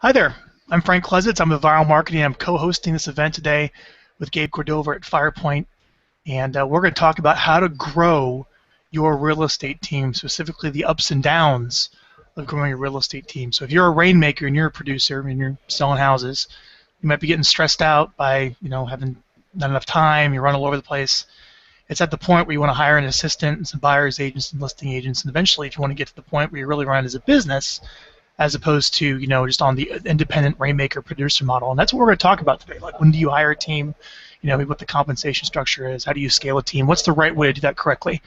Hi there. I'm Frank Klesitz. I'm with Vyral Marketing. I'm co-hosting this event today with Gabe Cordova at Firepoint, and we're going to talk about how to grow your real estate team, specifically the ups and downs of growing your real estate team. So if you're a rainmaker and you're a producer and you're selling houses, you might be getting stressed out by having not enough time. You're running all over the place. It's at the point where you want to hire an assistant and some buyers agents and listing agents, and eventually, if you want to get to the point where you're really running as a business, as opposed to just on the independent rainmaker producer model. And that's what we're going to talk about today. Like, when do you hire a team? What the compensation structure is. How do you scale a team? What's the right way to do that correctly?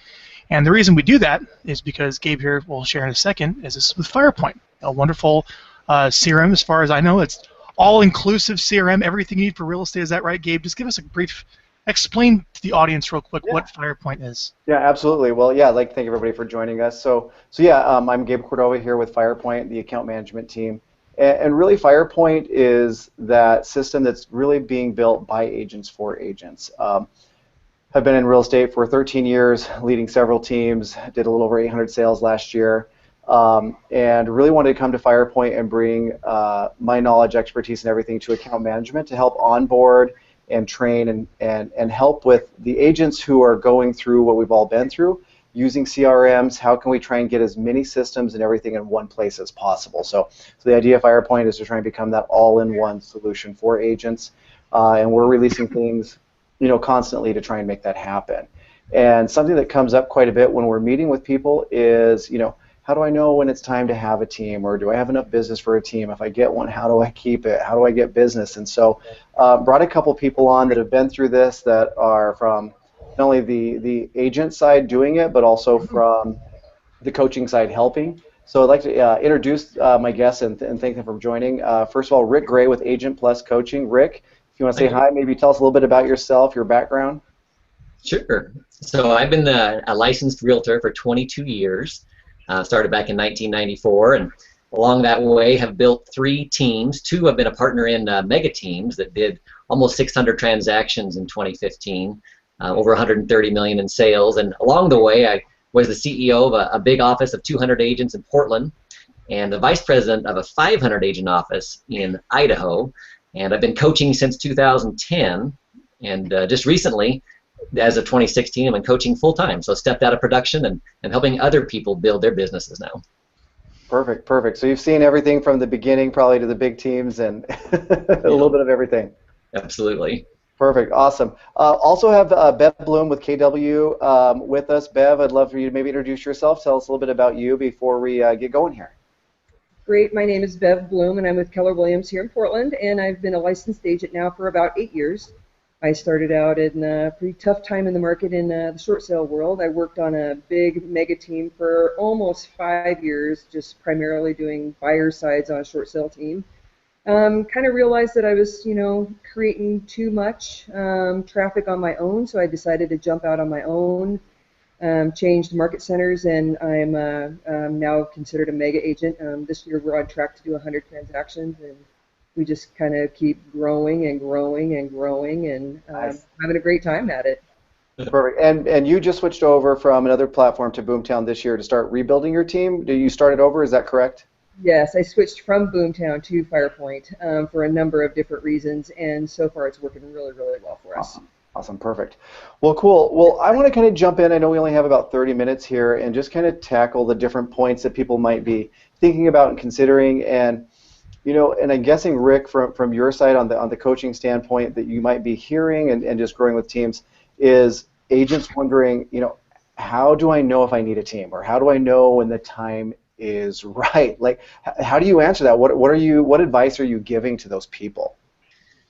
And the reason we do that is because Gabe here will share in a second is this with Firepoint, a wonderful CRM. As far as I know, it's all-inclusive CRM, everything you need for real estate. Is that right, Gabe? Just give us a brief explain to the audience real quick what Firepoint is. Yeah, absolutely. Well, yeah, I'd like to thank everybody for joining us. So yeah, I'm Gabe Cordova here with Firepoint, the account management team. And really, Firepoint is that system that's really being built by agents for agents. I've been in real estate for 13 years, leading several teams, did a little over 800 sales last year, and really wanted to come to Firepoint and bring my knowledge, expertise, and everything to account management to help onboard and train and help with the agents who are going through what we've all been through, using CRMs. How can we try and get as many systems and everything in one place as possible? So the idea of Firepoint is to try and become that all-in-one solution for agents, and we're releasing things constantly to try and make that happen. And something that comes up quite a bit when we're meeting with people is, how do I know when it's time to have a team, or do I have enough business for a team? If I get one, how do I keep it? How do I get business? And so brought a couple people on that have been through this, that are from not only the agent side doing it, but also from the coaching side helping. So I'd like to introduce my guests and thank them for joining. First of all, Rick Gray with Agent Plus Coaching. Rick, if you want to say hi, maybe tell us a little bit about yourself, your background. Sure. So I've been a licensed realtor for 22 years. Started back in 1994, and along that way have built 3 teams. 2 have been a partner in mega teams that did almost 600 transactions in 2015, over 130 million in sales. And along the way, I was the CEO of a big office of 200 agents in Portland, and the vice president of a 500 agent office in Idaho. And I've been coaching since 2010, and just recently, as of 2016, I'm in coaching full-time, so stepped out of production and helping other people build their businesses now. Perfect, perfect. So you've seen everything from the beginning probably to the big teams and a little bit of everything. Absolutely. Perfect, awesome. Also have Bev Bloom with KW with us. Bev, I'd love for you to maybe introduce yourself. Tell us a little bit about you before we get going here. Great, my name is Bev Bloom, and I'm with Keller Williams here in Portland, and I've been a licensed agent now for about 8 years. I started out in a pretty tough time in the market in the short sale world. I worked on a big mega team for almost 5 years, just primarily doing buyer sides on a short sale team. Kind of realized that I was, creating too much traffic on my own, so I decided to jump out on my own, changed market centers, and I'm now considered a mega agent. This year we're on track to do 100 transactions, and we just kind of keep growing and growing and growing, and Nice. having a great time at it. Perfect. And you just switched over from another platform to Boomtown this year to start rebuilding your team. You started over, is that correct? Yes, I switched from Boomtown to Firepoint for a number of different reasons, and so far it's working really, really well for us. Awesome, perfect. Well, cool. Well, I want to kind of jump in. I know we only have about 30 minutes here, and just kind of tackle the different points that people might be thinking about and considering. And and I'm guessing, Rick, from your side on the coaching standpoint that you might be hearing and just growing with teams is agents wondering, how do I know if I need a team, or how do I know when the time is right? Like, how do you answer that? What advice are you giving to those people?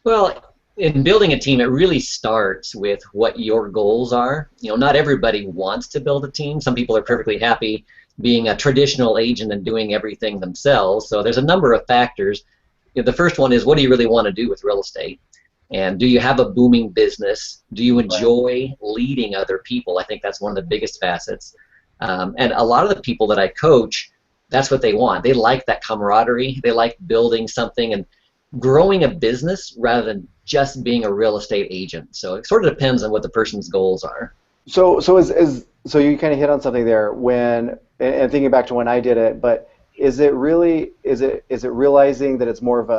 Well, in building a team, it really starts with what your goals are. Not everybody wants to build a team. Some people are perfectly happy being a traditional agent and doing everything themselves. So there's a number of factors. The first one is, what do you really want to do with real estate? And do you have a booming business? Do you enjoy leading other people? I think that's one of the biggest facets. And a lot of the people that I coach, that's what they want. They like that camaraderie. They like building something and growing a business rather than just being a real estate agent. So it sort of depends on what the person's goals are. So you kind of hit on something there when, and thinking back to when I did it, but is it really is it realizing that it's more of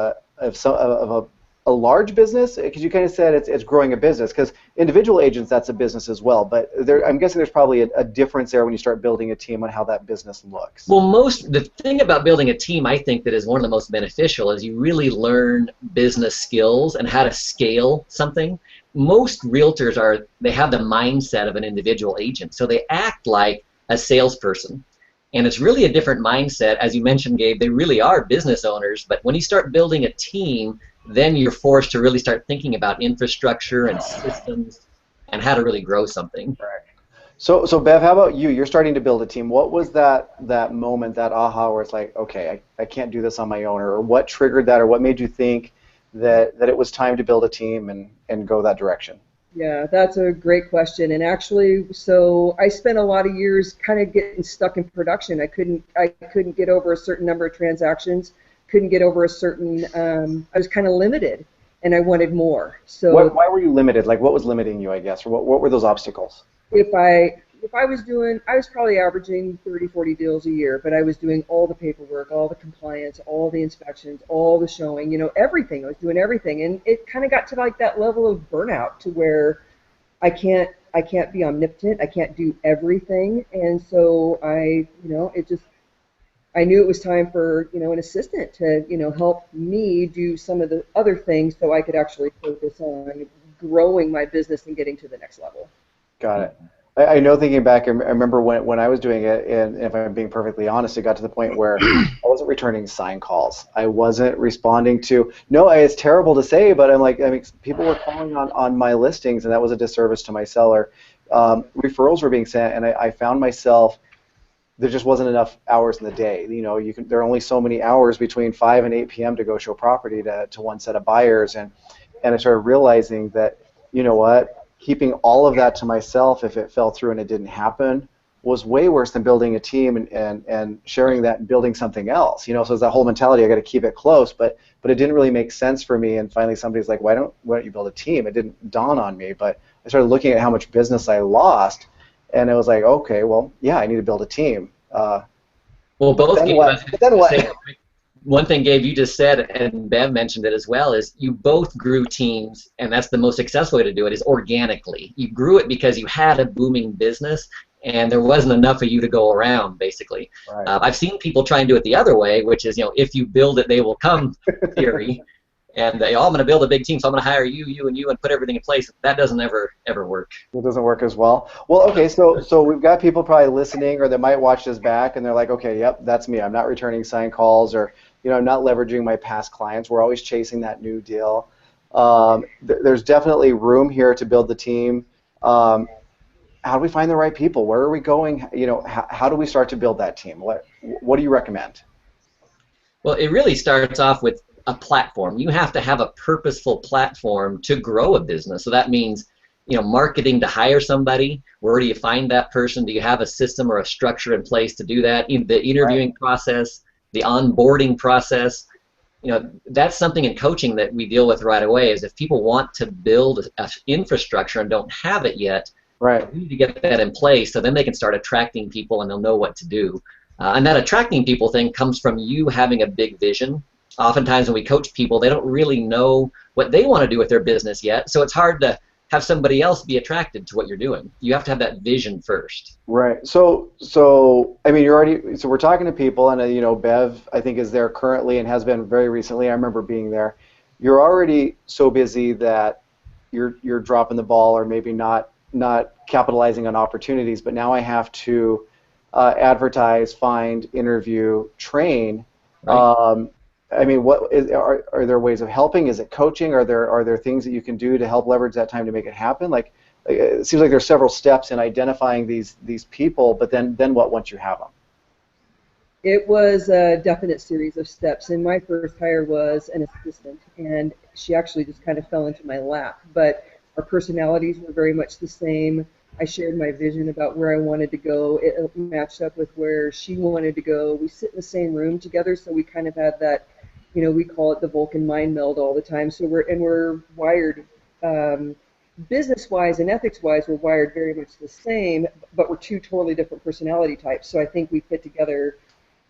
a large business? Because you kind of said it's growing a business. Because individual agents, that's a business as well. But I'm guessing there's probably a difference there when you start building a team on how that business looks. Well, the thing about building a team, I think, that is one of the most beneficial is you really learn business skills and how to scale something. Most realtors they have the mindset of an individual agent, so they act like a salesperson. And it's really a different mindset. As you mentioned, Gabe, they really are business owners. But when you start building a team, then you're forced to really start thinking about infrastructure and systems and how to really grow something. Right. So Bev, how about you? You're starting to build a team. What was that moment, that aha, where it's like, okay, I can't do this on my own, or what triggered that, or what made you think that it was time to build a team and go that direction? Yeah, that's a great question. And actually, so I spent a lot of years kind of getting stuck in production. I couldn't get over a certain number of transactions. Couldn't get over a certain. I was kind of limited, and I wanted more. So why were you limited? Like, what was limiting you, I guess, or what were those obstacles? If I was probably averaging 30, 40 deals a year, but I was doing all the paperwork, all the compliance, all the inspections, all the showing, everything. I was doing everything, and it kind of got to like that level of burnout to where I can't be omnipotent. I can't do everything, and so I knew it was time for an assistant to help me do some of the other things so I could actually focus on growing my business and getting to the next level. Got it. I know, thinking back, I remember when I was doing it, and if I'm being perfectly honest, it got to the point where I wasn't returning sign calls. I wasn't responding to, no, it's terrible to say, but people were calling on my listings, and that was a disservice to my seller. Referrals were being sent, and I found myself, there just wasn't enough hours in the day. There are only so many hours between 5 and 8 p.m. to go show property to one set of buyers, and I started realizing that, you know what, keeping all of that to myself, if it fell through and it didn't happen, was way worse than building a team and sharing that and building something else. So it's that whole mentality, I got to keep it close, but it didn't really make sense for me. And finally, somebody's like, why don't you build a team? It didn't dawn on me, but I started looking at how much business I lost, and it was like, okay, well, yeah, I need to build a team. Well, both. Then what? One thing, Gabe, you just said, and Bev mentioned it as well, is you both grew teams, and that's the most successful way to do it, is organically. You grew it because you had a booming business, and there wasn't enough of you to go around, basically. Right. I've seen people try and do it the other way, which is, if you build it, they will come theory. And I'm going to build a big team, so I'm going to hire you, and put everything in place. That doesn't ever work. It doesn't work as well. Well, okay, so we've got people probably listening, or they might watch this back, and they're like, okay, yep, that's me. I'm not returning sign calls, or I'm not leveraging my past clients. We're always chasing that new deal. There's definitely room here to build the team. How do we find the right people? Where are we going? How do we start to build that team? What do you recommend? Well, it really starts off with a platform. You have to have a purposeful platform to grow a business. So that means, marketing to hire somebody. Where do you find that person? Do you have a system or a structure in place to do that? The interviewing process, the onboarding process. That's something in coaching that we deal with right away, is if people want to build an infrastructure and don't have it yet, right, we need to get that in place so then they can start attracting people and they'll know what to do. And that attracting people thing comes from you having a big vision. Oftentimes when we coach people, they don't really know what they want to do with their business yet, so it's hard to have somebody else be attracted to what you're doing. You have to have that vision first. Right. So we're talking to people, and Bev, I think, is there currently and has been very recently. I remember being there. You're already so busy that you're dropping the ball, or maybe not capitalizing on opportunities. But now I have to advertise, find, interview, train. Right. Are there ways of helping? Is it coaching? Are there things that you can do to help leverage that time to make it happen? Like, it seems like there's several steps in identifying these people, but then what once you have them? It was a definite series of steps, and my first hire was an assistant, and she actually just kind of fell into my lap. But our personalities were very much the same. I shared my vision about where I wanted to go. It matched up with where she wanted to go. We sit in the same room together, so we kind of had that, we call it the Vulcan mind meld all the time. So we're wired, business-wise and ethics-wise, we're wired very much the same, but we're two totally different personality types. So I think we fit together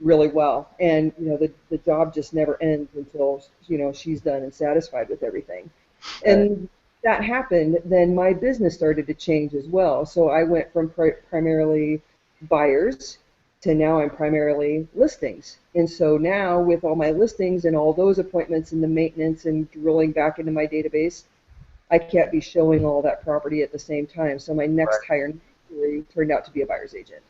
really well. And the job just never ends until she's done and satisfied with everything. And that happened, then my business started to change as well. So I went from primarily buyers to now I'm primarily listings. And so now with all my listings and all those appointments and the maintenance and drilling back into my database, I can't be showing all that property at the same time. So my next hire turned out to be a buyer's agent.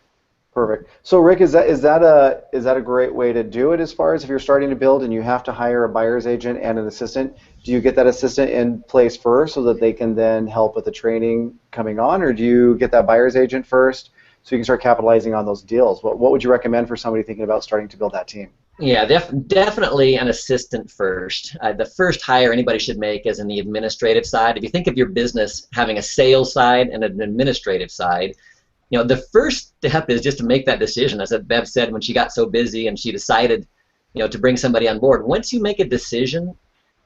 Perfect. So Rick, is that a great way to do it as far as if you're starting to build and you have to hire a buyer's agent and an assistant? Do you get that assistant in place first so that they can then help with the training coming on, or do you get that buyer's agent first so you can start capitalizing on those deals? What would you recommend for somebody thinking about starting to build that team? Yeah, definitely an assistant first. The first hire anybody should make is in the administrative side. If you think of your business having a sales side and an administrative side, the first step is just to make that decision. As Bev said, when she got so busy and she decided, to bring somebody on board. Once you make a decision,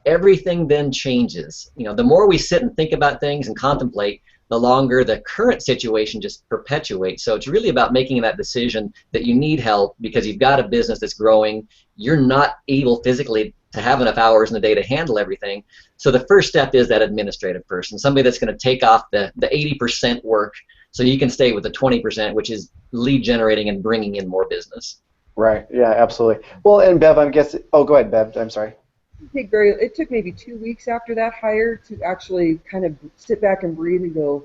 everything then changes. The more we sit and think about things and contemplate, the longer the current situation just perpetuates. So it's really about making that decision that you need help because you've got a business that's growing. You're not able physically to have enough hours in the day to handle everything. So the first step is that administrative person, somebody that's going to take off the 80% work so you can stay with the 20%, which is lead generating and bringing in more business. Right. Yeah, absolutely. Well, and Bev, I'm guessing. Oh, go ahead, Bev. I'm sorry. It took maybe 2 weeks after that hire to actually kind of sit back and breathe and go,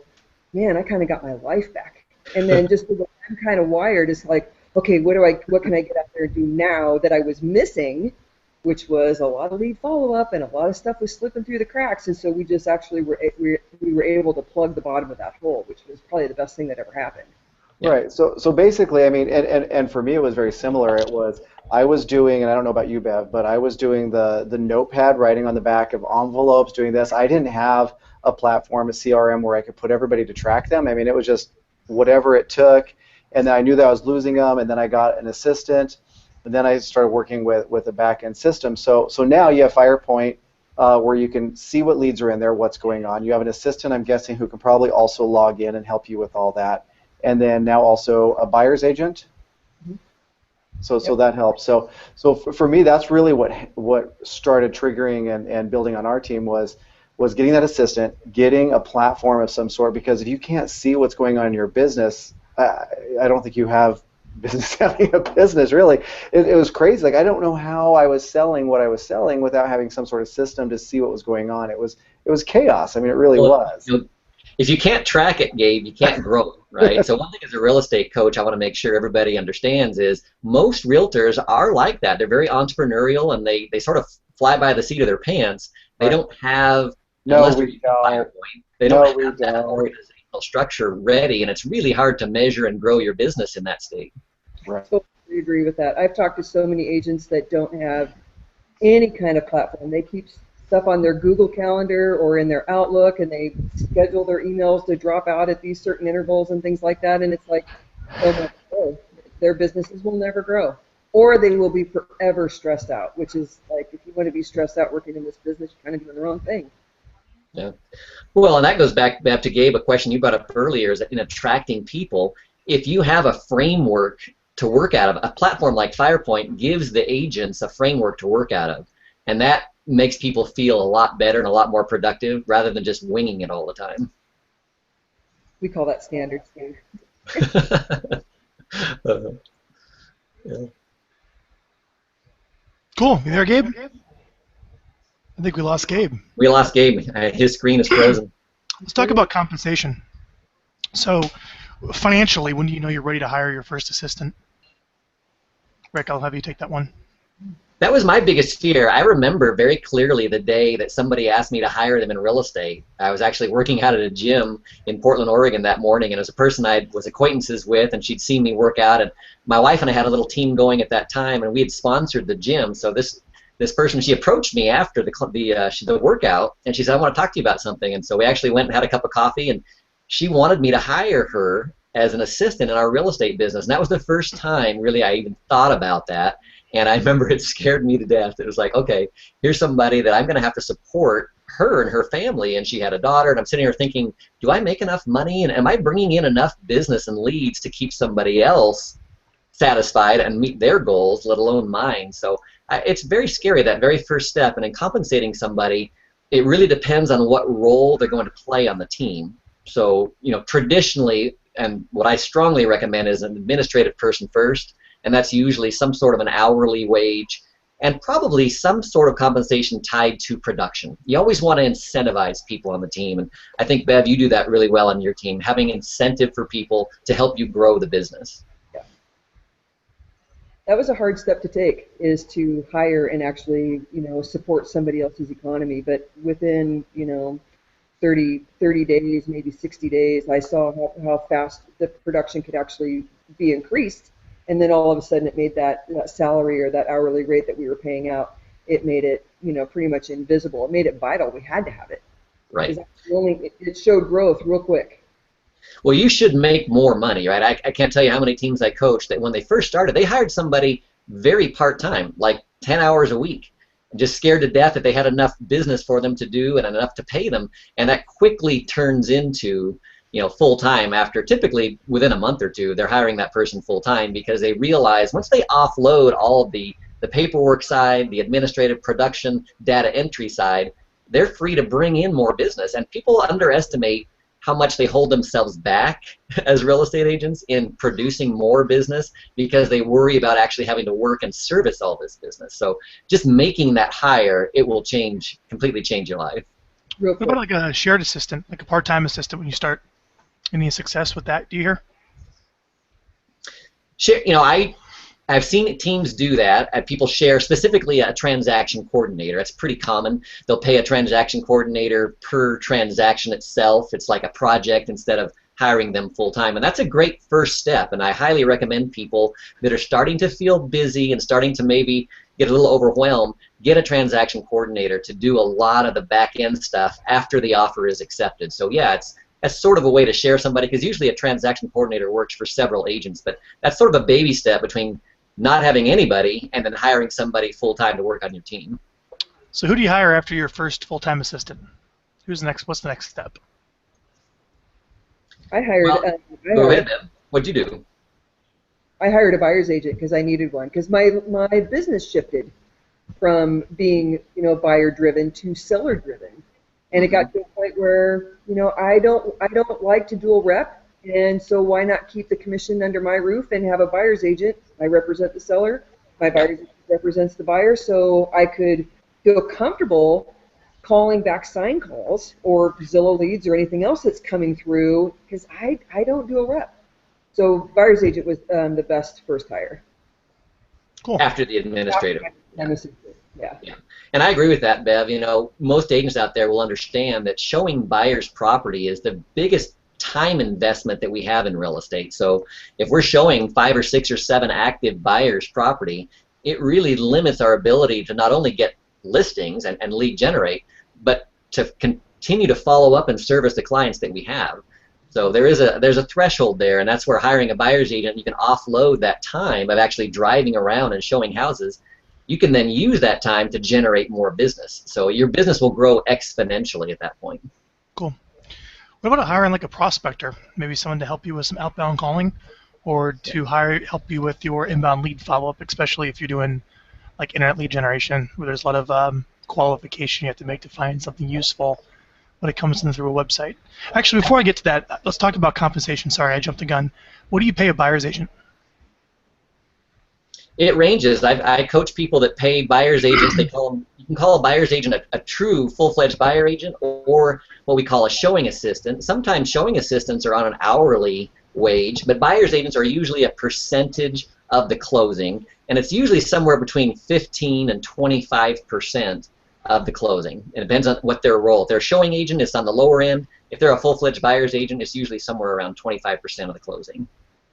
man, I kind of got my life back. And then just the way I'm kind of wired is like, okay, what can I get out there and do now that I was missing, which was a lot of lead follow-up and a lot of stuff was slipping through the cracks. And so we just actually we were able to plug the bottom of that hole, which was probably the best thing that ever happened. Yeah. Right. So basically, I mean, and for me it was very similar. It was I was doing, and I don't know about you, Bev, but I was doing the notepad, writing on the back of envelopes, doing this. I didn't have a platform, a CRM, where I could put everybody to track them. I mean, it was just whatever it took, and then I knew that I was losing them, and then I got an assistant, and then I started working with a back-end system. So now you have Firepoint, where you can see what leads are in there, what's going on. You have an assistant, I'm guessing, who can probably also log in and help you with all that. And then now also a buyer's agent. So that helps. So for me, that's really what started triggering and building on our team was getting that assistant, getting a platform of some sort, because if you can't see what's going on in your business, I don't think you have business having a business, really. It was crazy. Like, I don't know how I was selling what I was selling without having some sort of system to see what was going on. It was chaos. I mean, it really was. If you can't track it, Gabe, you can't grow, right? So one thing as a real estate coach I want to make sure everybody understands is most realtors are like that. They're very entrepreneurial, and they sort of fly by the seat of their pants. They don't have they don't have that organizational structure ready, and it's really hard to measure and grow your business in that state. Right. Totally agree with that. I've talked to so many agents that don't have any kind of platform. They keep stuff on their Google Calendar or in their Outlook, and they schedule their emails to drop out at these certain intervals and things like that, and it's like, oh my God, their businesses will never grow. Or they will be forever stressed out, which is like, if you want to be stressed out working in this business, you're kind of doing the wrong thing. Yeah. Well, and that goes back to Gabe, a question you brought up earlier, is that in attracting people, if you have a framework to work out of, a platform like Firepoint gives the agents a framework to work out of, and that makes people feel a lot better and a lot more productive rather than just winging it all the time. We call that standard. Yeah. Cool. You there, Gabe? I think we lost Gabe. We lost Gabe. His screen is frozen. Let's talk about compensation. So, financially, when do you know you're ready to hire your first assistant? Rick, I'll have you take that one. That was my biggest fear. I remember very clearly the day that somebody asked me to hire them in real estate. I was actually working out at a gym in Portland, Oregon that morning, and it was a person I was acquaintances with, and she'd seen me work out, and my wife and I had a little team going at that time, and we had sponsored the gym. So this person, she approached me after the workout, and she said, I want to talk to you about something. And so we actually went and had a cup of coffee, and she wanted me to hire her as an assistant in our real estate business. And that was the first time really I even thought about that. And I remember it scared me to death. It was like, okay, here's somebody that I'm going to have to support her and her family. And she had a daughter, and I'm sitting here thinking, do I make enough money? And am I bringing in enough business and leads to keep somebody else satisfied and meet their goals, let alone mine. So it's very scary, that very first step. And in compensating somebody, it really depends on what role they're going to play on the team. So, you know, traditionally, and what I strongly recommend is an administrative person first, and that's usually some sort of an hourly wage and probably some sort of compensation tied to production. You always want to incentivize people on the team, and I think, Bev, you do that really well on your team, having incentive for people to help you grow the business. Yeah. That was a hard step to take, is to hire and actually, you know, support somebody else's economy. But within, you know, 30 days, maybe 60 days, I saw how fast the production could actually be increased. And then all of a sudden it made that salary or that hourly rate that we were paying out, it made it, you know, pretty much invisible. It made it vital. We had to have it. Right. It showed growth real quick. Well, you should make more money, right? I can't tell you how many teams I coached that when they first started, they hired somebody very part-time, like 10 hours a week, just scared to death that they had enough business for them to do and enough to pay them, and that quickly turns into, you know, full-time. After typically within a month or two, they're hiring that person full-time because they realize once they offload all of the paperwork side, the administrative production, data entry side, they're free to bring in more business. And people underestimate how much they hold themselves back as real estate agents in producing more business because they worry about actually having to work and service all this business. So just making that higher, it will completely change your life. What about like a shared assistant, like a part-time assistant when you start? Any success with that, do you hear? Share, you know, I've seen teams do that. People share specifically a transaction coordinator. It's pretty common. They'll pay a transaction coordinator per transaction itself. It's like a project instead of hiring them full-time. And that's a great first step. And I highly recommend people that are starting to feel busy and starting to maybe get a little overwhelmed, get a transaction coordinator to do a lot of the back-end stuff after the offer is accepted. So yeah, that's sort of a way to share somebody, because usually a transaction coordinator works for several agents, but that's sort of a baby step between not having anybody and then hiring somebody full-time to work on your team. So who do you hire after your first full-time assistant? What's the next step? I hired. Go ahead, Ben. What'd you do? I hired a buyer's agent because I needed one, because my business shifted from being, you know, buyer-driven to seller-driven. And it got to a point where, you know, I don't like to dual rep, and so why not keep the commission under my roof and have a buyer's agent? I represent the seller, my buyer's agent represents the buyer, so I could feel comfortable calling back sign calls or Zillow leads or anything else that's coming through, because I don't dual rep. So buyer's agent was the best first hire. Cool. After the administrative. Yeah. And I agree with that, Bev. You know, most agents out there will understand that showing buyers property is the biggest time investment that we have in real estate. So if we're showing 5 or 6 or 7 active buyers property, it really limits our ability to not only get listings and lead generate, but to continue to follow up and service the clients that we have. So there's a threshold there, and that's where hiring a buyer's agent, you can offload that time of actually driving around and showing houses. You can then use that time to generate more business. So your business will grow exponentially at that point. Cool. What about hiring like a prospector? Maybe someone to help you with some outbound calling, or to help you with your inbound lead follow-up, especially if you're doing like internet lead generation, where there's a lot of qualification you have to make to find something useful when it comes in through a website. Actually, before I get to that, let's talk about compensation. Sorry, I jumped the gun. What do you pay a buyer's agent? It ranges. I coach people that pay buyer's agents. You can call a buyer's agent a true full-fledged buyer agent, or what we call a showing assistant. Sometimes showing assistants are on an hourly wage, but buyer's agents are usually a percentage of the closing, and it's usually somewhere between 15 and 25% of the closing. It depends on what their role. If they're a showing agent, it's on the lower end. If they're a full-fledged buyer's agent, it's usually somewhere around 25% of the closing.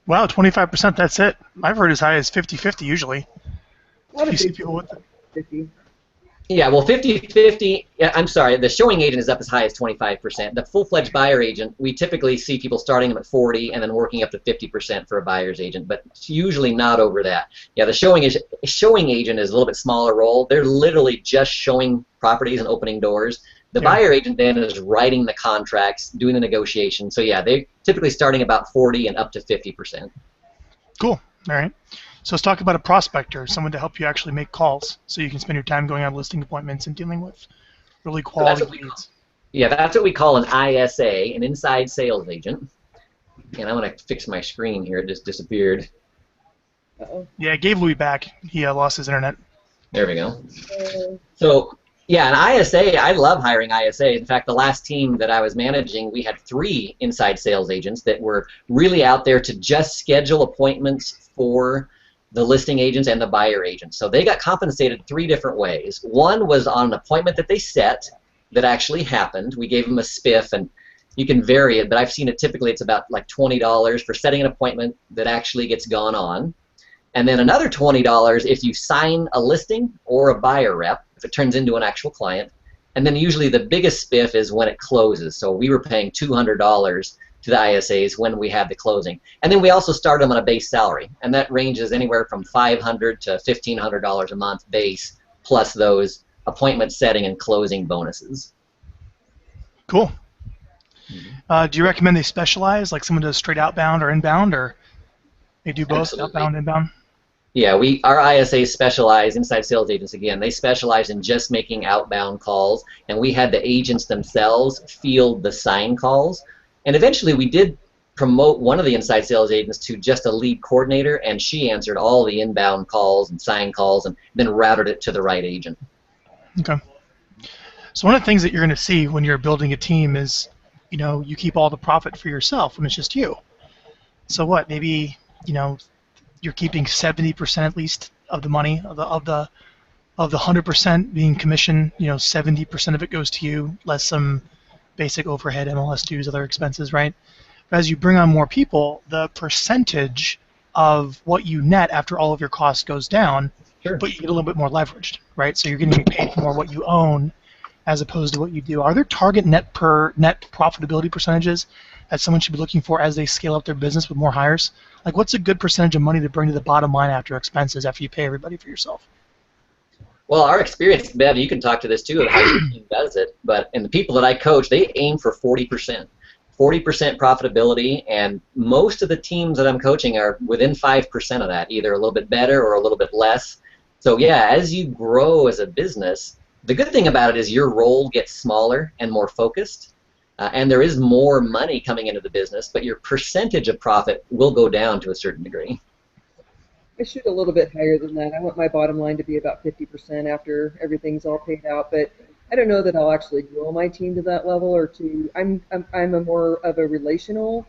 Wow, 25%, that's it. I've heard as high as 50-50 usually. What You see people with 50. Yeah, well, 50-50, I'm sorry, the showing agent is up as high as 25%. The full-fledged buyer agent, we typically see people starting them at 40 and then working up to 50% for a buyer's agent, but it's usually not over that. Yeah, the showing agent is a little bit smaller role. They're literally just showing properties and opening doors. The buyer agent then is writing the contracts, doing the negotiation. So yeah, they're typically starting about 40 and up to 50%. Cool. All right. So let's talk about a prospector, someone to help you actually make calls, so you can spend your time going on listing appointments and dealing with really quality leads. Yeah, that's what we call an ISA, an inside sales agent. And I'm going to fix my screen here. It just disappeared. Uh-oh. Yeah, Gabe will be back. He lost his internet. There we go. So, yeah, an ISA, I love hiring ISA. In fact, the last team that I was managing, we had 3 inside sales agents that were really out there to just schedule appointments for the listing agents and the buyer agents. So they got compensated 3 different ways. One was on an appointment that they set that actually happened. We gave them a spiff, and you can vary it, but I've seen it typically it's about like $20 for setting an appointment that actually gets gone on. And then another $20 if you sign a listing or a buyer rep, if it turns into an actual client. And then usually the biggest spiff is when it closes. So we were paying $200 to the ISAs when we had the closing. And then we also start them on a base salary, and that ranges anywhere from $500 to $1,500 a month base, plus those appointment setting and closing bonuses. Cool. Do you recommend they specialize, like someone does straight outbound or inbound, or they do both? Absolutely. Outbound, inbound? Yeah, our ISAs specialize, inside sales agents again, they specialize in just making outbound calls, and we had the agents themselves field the sign calls. And eventually we did promote one of the inside sales agents to just a lead coordinator, and she answered all the inbound calls and sign calls and then routed it to the right agent. Okay. So one of the things that you're going to see when you're building a team is, you keep all the profit for yourself when it's just you. So what? Maybe, you're keeping 70% at least of the money of the 100% being commission. 70% of it goes to you, less some basic overhead, MLS dues, other expenses, right? But as you bring on more people, the percentage of what you net after all of your costs goes down, sure, but you get a little bit more leveraged, right? So you're getting paid for more what you own as opposed to what you do. Are there target net profitability percentages that someone should be looking for as they scale up their business with more hires? Like, what's a good percentage of money to bring to the bottom line after expenses, after you pay everybody for yourself? Well, our experience, Bev, you can talk to this too, of how your team does it, but in the people that I coach, they aim for 40%. 40% profitability, and most of the teams that I'm coaching are within 5% of that, either a little bit better or a little bit less. So yeah, as you grow as a business, the good thing about it is your role gets smaller and more focused, and there is more money coming into the business, but your percentage of profit will go down to a certain degree. I shoot a little bit higher than that. I want my bottom line to be about 50% after everything's all paid out, but I don't know that I'll actually grow my team to that level, or to. I'm a more of a relational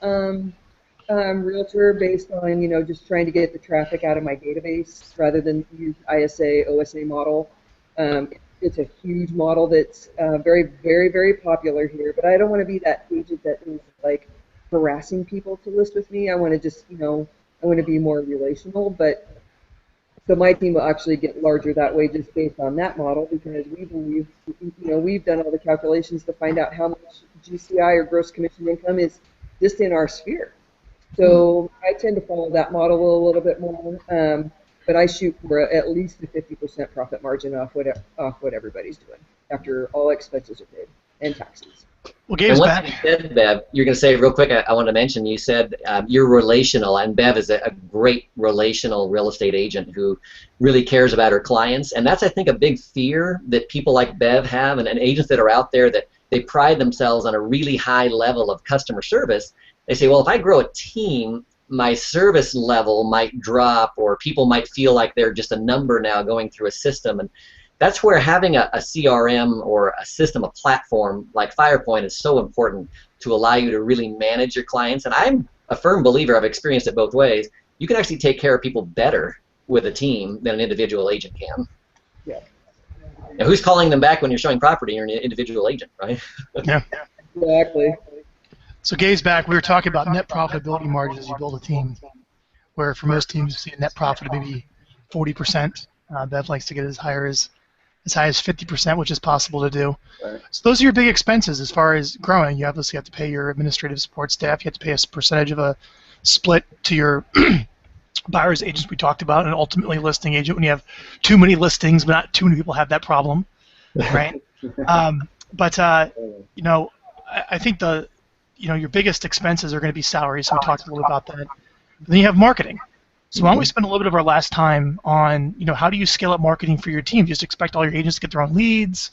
realtor based on just trying to get the traffic out of my database rather than use ISA OSA model. It's a huge model that's very, very, very popular here, but I don't want to be that agent that is like harassing people to list with me. I want to just I want to be more relational, but so my team will actually get larger that way just based on that model, because we believe, we've done all the calculations to find out how much GCI or gross commission income is just in our sphere. So I tend to follow that model a little bit more, but I shoot for at least a 50% profit margin off what everybody's doing after all expenses are paid and taxes. Well, Gabe's back. You said, Bev, you're going to say real quick, I want to mention, you said you're relational, and Bev is a great relational real estate agent who really cares about her clients, and that's, I think, a big fear that people like Bev have, and agents that are out there that they pride themselves on a really high level of customer service. They say, well, if I grow a team, my service level might drop, or people might feel like they're just a number now going through a system, and that's where having a CRM or a system, a platform like Firepoint is so important to allow you to really manage your clients. And I'm a firm believer, I've experienced it both ways, you can actually take care of people better with a team than an individual agent can. Yeah. Now, who's calling them back when you're showing property? You're an individual agent, right? Yeah. Exactly. So Gabe's back. We were talking about net profitability margins as you build a team, where for most teams you see a net profit of maybe 40%. Bev likes to get as high as 50%, which is possible to do. Right. So those are your big expenses as far as growing. You obviously have to pay your administrative support staff. You have to pay a percentage of a split to your buyer's agents we talked about, and ultimately listing agent when you have too many listings, but not too many people have that problem, right? I think your biggest expenses are going to be salaries. So we talked a little about that. Then you have marketing. So why don't we spend a little bit of our last time on, how do you scale up marketing for your team? Do you just expect all your agents to get their own leads?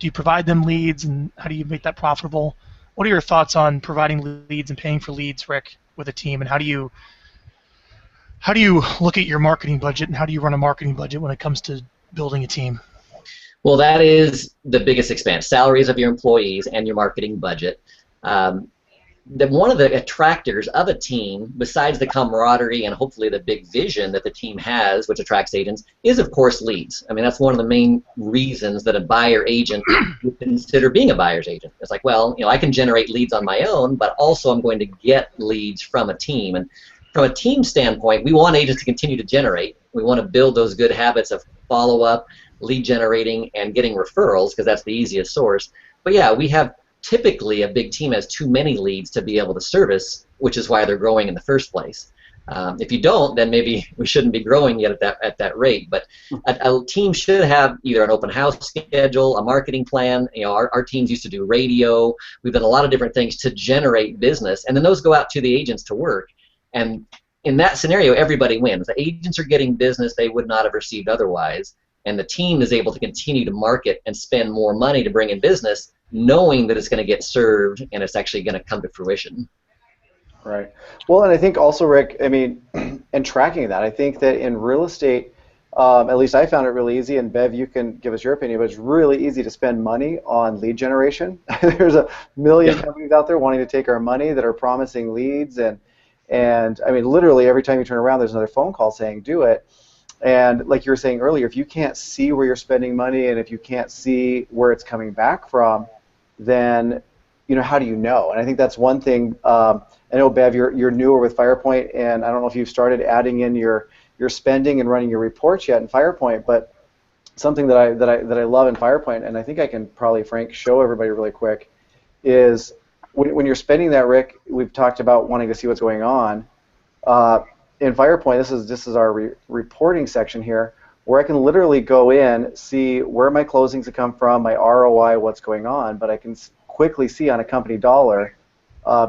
Do you provide them leads, and how do you make that profitable? What are your thoughts on providing leads and paying for leads, Rick, with a team, and how do you look at your marketing budget, and how do you run a marketing budget when it comes to building a team? Well, that is the biggest expense, salaries of your employees and your marketing budget. One of the attractors of a team, besides the camaraderie and hopefully the big vision that the team has, which attracts agents, is of course leads. I mean, that's one of the main reasons that a buyer agent would consider being a buyer's agent. It's like, well, I can generate leads on my own, but also I'm going to get leads from a team. And from a team standpoint, we want agents to continue to generate. We want to build those good habits of follow-up, lead generating, and getting referrals, because that's the easiest source. But yeah, we have typically a big team has too many leads to be able to service, which is why they're growing in the first place. If you don't, then maybe we shouldn't be growing yet at that rate. But a team should have either an open house schedule, a marketing plan. Our teams used to do radio. We've done a lot of different things to generate business, and then those go out to the agents to work. And in that scenario, everybody wins. The agents are getting business they would not have received otherwise, and the team is able to continue to market and spend more money to bring in business, knowing that it's going to get served and it's actually going to come to fruition. Right. Well, and I think also, Rick, and tracking that, I think that in real estate, at least I found it really easy, and Bev, you can give us your opinion, but it's really easy to spend money on lead generation. There's a million companies out there wanting to take our money that are promising leads, and literally every time you turn around, there's another phone call saying, do it. And like you were saying earlier, if you can't see where you're spending money, and if you can't see where it's coming back from, then how do you know? And I think that's one thing. I know, Bev, you're newer with Firepoint, and I don't know if you've started adding in your spending and running your reports yet in Firepoint, but something that I love in Firepoint, and I think I can probably, Frank, show everybody really quick, is when you're spending that, Rick, we've talked about wanting to see what's going on. In Firepoint, this is our reporting section here, where I can literally go in, see where my closings have come from, my ROI, what's going on, but I can quickly see on a company dollar,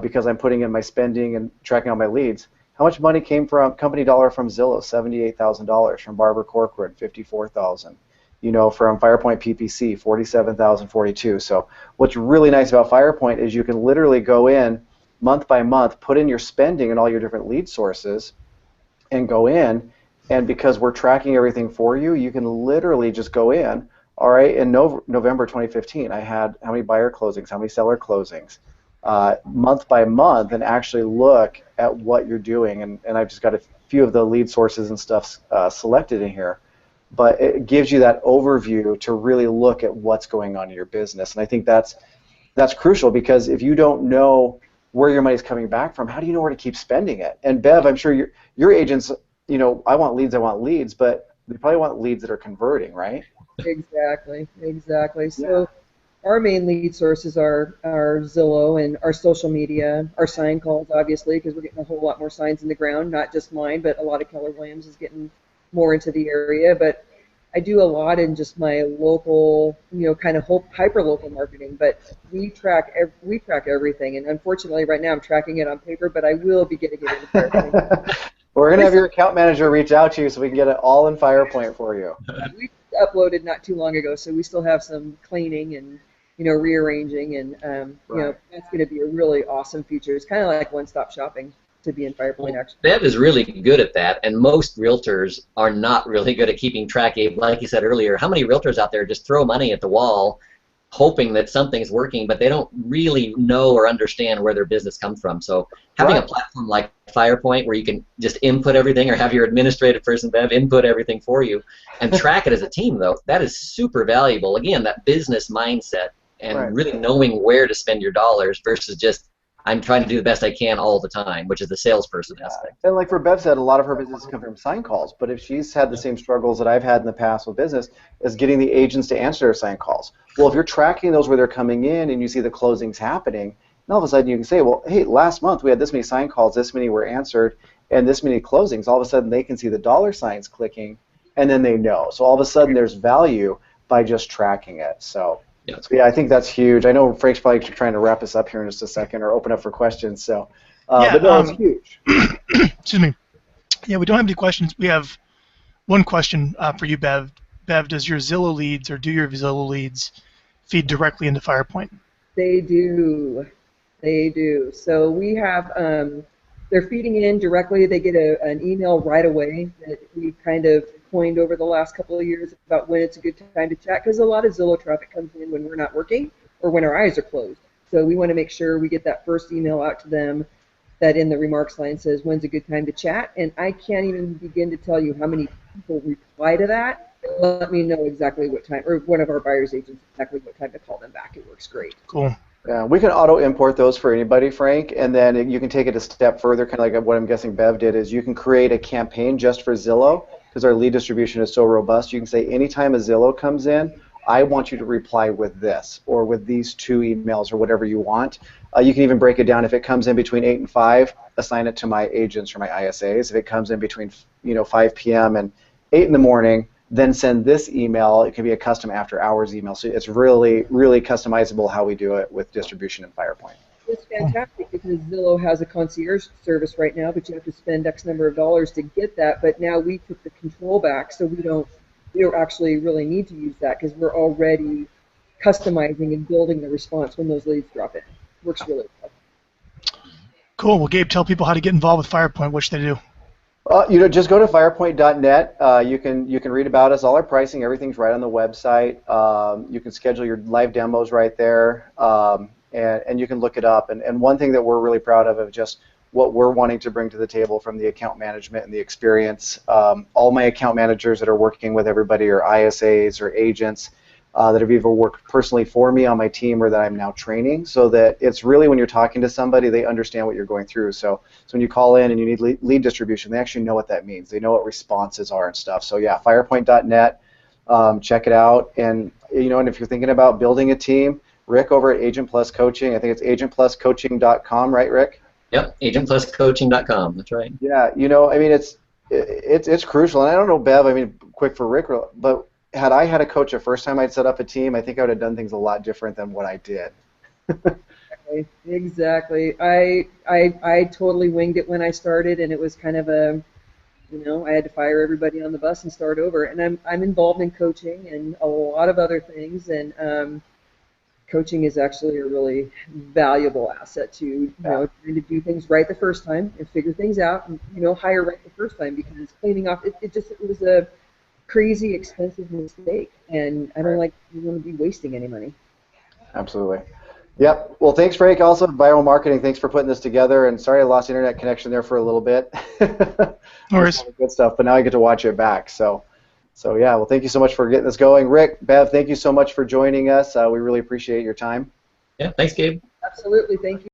because I'm putting in my spending and tracking all my leads, how much money came from company dollar from Zillow, $78,000, from Barbara Corcoran, $54,000, from Firepoint PPC, $47,042. So what's really nice about Firepoint is you can literally go in month by month, put in your spending and all your different lead sources, and go in, and because we're tracking everything for you, you can literally just go in. All right, in November 2015, I had how many buyer closings, how many seller closings, month by month, and actually look at what you're doing. And I've just got a few of the lead sources and stuff selected in here. But it gives you that overview to really look at what's going on in your business. And I think that's crucial, because if you don't know where your money's coming back from, how do you know where to keep spending it? And Bev, I'm sure your agents, I want leads, but they probably want leads that are converting, right? Exactly. So our main lead sources are Zillow and our social media, our sign calls, obviously, because we're getting a whole lot more signs in the ground, not just mine, but a lot of Keller Williams is getting more into the area. But I do a lot in just my local, kind of hyper-local marketing, but we track everything, and unfortunately right now I'm tracking it on paper, but I will be getting it in Firepoint. We're going to have your account manager reach out to you so we can get it all in Firepoint for you. We uploaded not too long ago, so we still have some cleaning and rearranging, and that's going to be a really awesome feature. It's kind of like one-stop shopping to be in Firepoint, actually. Bev is really good at that, and most realtors are not really good at keeping track of, like you said earlier, how many realtors out there just throw money at the wall hoping that something's working, but they don't really know or understand where their business comes from. So having a platform like Firepoint where you can just input everything, or have your administrative person, Bev, input everything for you and track it as a team, though, that is super valuable. Again, that business mindset and really knowing where to spend your dollars versus just I'm trying to do the best I can all the time, which is the salesperson aspect. And like Bev said, a lot of her business comes from sign calls. But if she's had the same struggles that I've had in the past with business, is getting the agents to answer their sign calls. Well, if you're tracking those where they're coming in and you see the closings happening, and all of a sudden you can say, well, hey, last month we had this many sign calls, this many were answered, and this many closings. All of a sudden they can see the dollar signs clicking, and then they know. So all of a sudden there's value by just tracking it. So yeah, I think that's huge. I know Frank's probably trying to wrap us up here in just a second or open up for questions. So, but no, it's huge. Excuse me. Yeah, we don't have any questions. We have one question for you, Bev. Bev, does your Zillow leads or do your Zillow leads feed directly into Firepoint? They do. They do. So we have, they're feeding in directly. They get an email right away that we kind of coined over the last couple of years about when it's a good time to chat, because a lot of Zillow traffic comes in when we're not working or when our eyes are closed. So we want to make sure we get that first email out to them that in the remarks line says, when's a good time to chat? And I can't even begin to tell you how many people reply to that. Let me know exactly what time, or one of our buyer's agents exactly what time to call them back. It works great. Cool. Yeah, we can auto-import those for anybody, Frank, and then you can take it a step further, kind of like what I'm guessing Bev did, is you can create a campaign just for Zillow, because our lead distribution is so robust. You can say anytime a Zillow comes in, I want you to reply with this, or with these 2 emails, or whatever you want. You can even break it down. If it comes in between 8 and 5, assign it to my agents or my ISAs. If it comes in between 5 p.m. and 8 in the morning, then send this email. It can be a custom after-hours email. So it's really, really customizable how we do it with distribution in Firepoint. It's fantastic because Zillow has a concierge service right now, but you have to spend X number of dollars to get that. But now we took the control back, so we don't actually really need to use that because we're already customizing and building the response when those leads drop in. Works really well. Cool. Well, Gabe, tell people how to get involved with Firepoint. What should they do? Just go to firepoint.net. You can read about us, all our pricing, everything's right on the website. You can schedule your live demos right there, and you can look it up. And one thing that we're really proud of just what we're wanting to bring to the table from the account management and the experience. All my account managers that are working with everybody are ISAs or agents that have either worked personally for me on my team or that I'm now training, so that it's really when you're talking to somebody, they understand what you're going through. So when you call in and you need lead distribution, they actually know what that means. They know what responses are and stuff. So yeah, firepoint.net, check it out. And and if you're thinking about building a team, Rick over at Agent Plus Coaching, I think it's agentpluscoaching.com, right, Rick? Yep, agentpluscoaching.com. That's right. Yeah, I mean it's crucial. And I don't know, Bev. I mean, quick for Rick, but had I had a coach the first time I'd set up a team, I think I would have done things a lot different than what I did. Exactly. I totally winged it when I started, and it was kind of I had to fire everybody on the bus and start over. And I'm involved in coaching and a lot of other things, and coaching is actually a really valuable asset to trying to do things right the first time and figure things out, and hire right the first time, because cleaning off it was a crazy expensive mistake, and I don't want to be wasting any money. Absolutely. Yep. Well, thanks, Frank. Also, Vyral Marketing, thanks for putting this together. And sorry I lost internet connection there for a little bit. No worries. Good stuff, but now I get to watch it back. So yeah. Well, thank you so much for getting this going, Rick. Bev, thank you so much for joining us. We really appreciate your time. Yeah. Thanks, Gabe. Absolutely. Thank you.